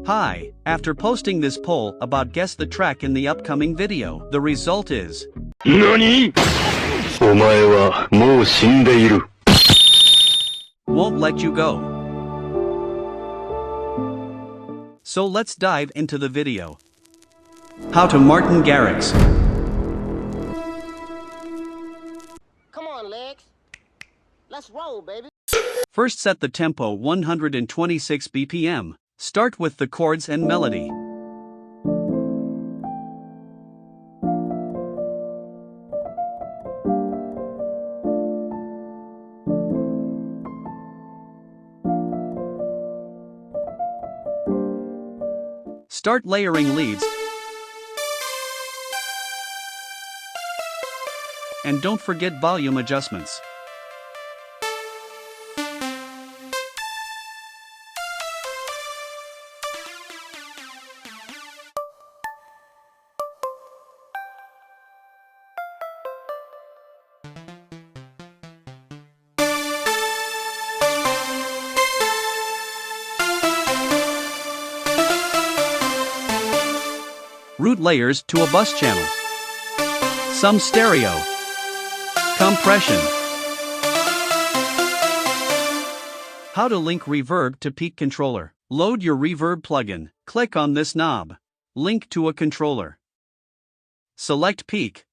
Hi, after posting this poll about guess the track in the upcoming video, the result is... NANI?! お前はもう死んでいる。 Won't let you go. So let's dive into the video. How to Martin Garrix. Come on, legs. Let's roll, baby. First set the tempo 126 BPM. Start with the chords and melody. Start layering leads. And don't forget volume adjustments. Route layers to a bus channel. Some stereo. Compression. How to link reverb to peak controller. Load your reverb plugin. Click on this knob. Link to a controller. Select peak.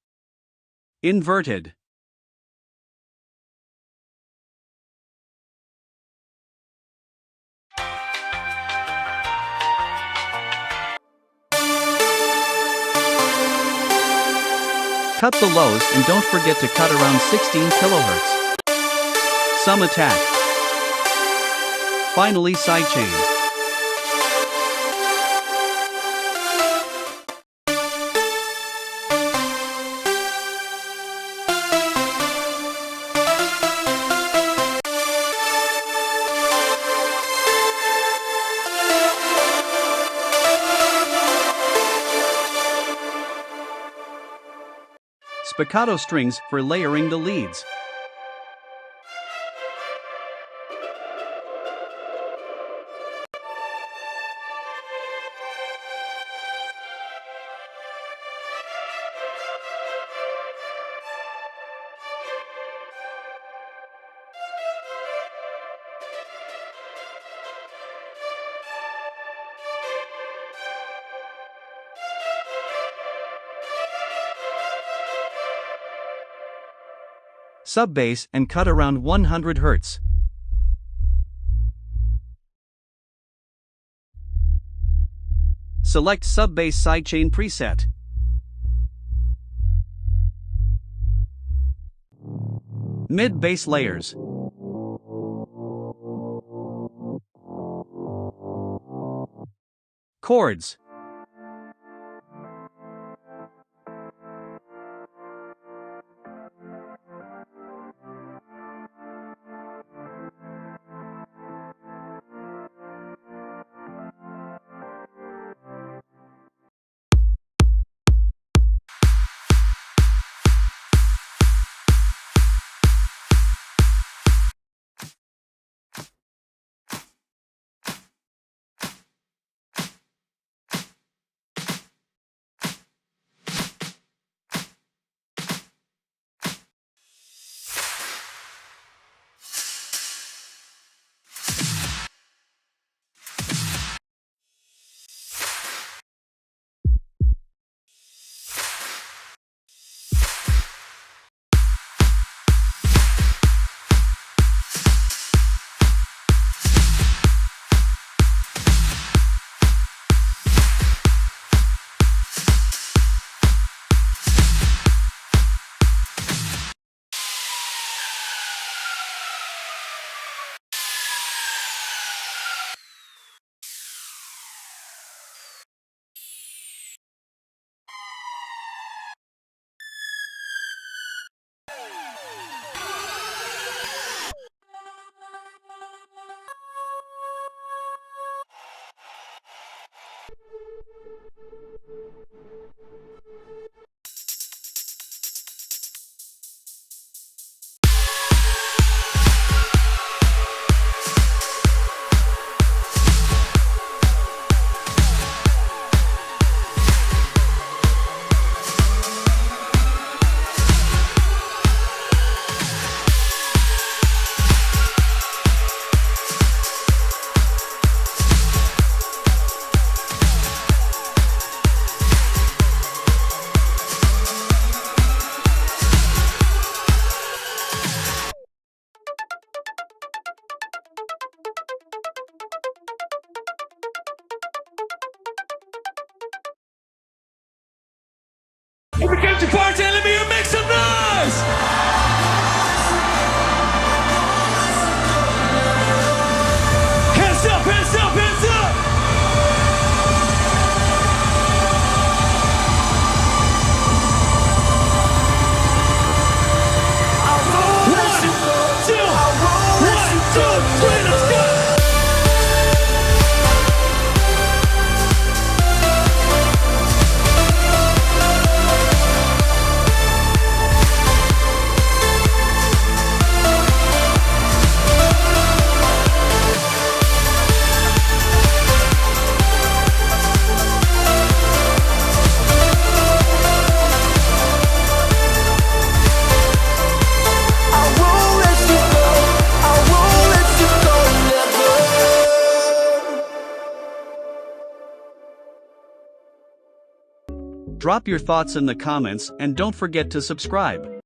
Inverted. Cut the lows and don't forget to cut around 16 kHz. Some attack. Finally sidechain. Spiccato strings for layering the leads. Sub-bass and cut around 100 Hz. Select sub-bass sidechain preset. Mid-bass layers. Chords. If we come to party, let me hear make some noise! Hands up, hands up, hands up! One, two, three, let's go! Drop your thoughts in the comments and don't forget to subscribe.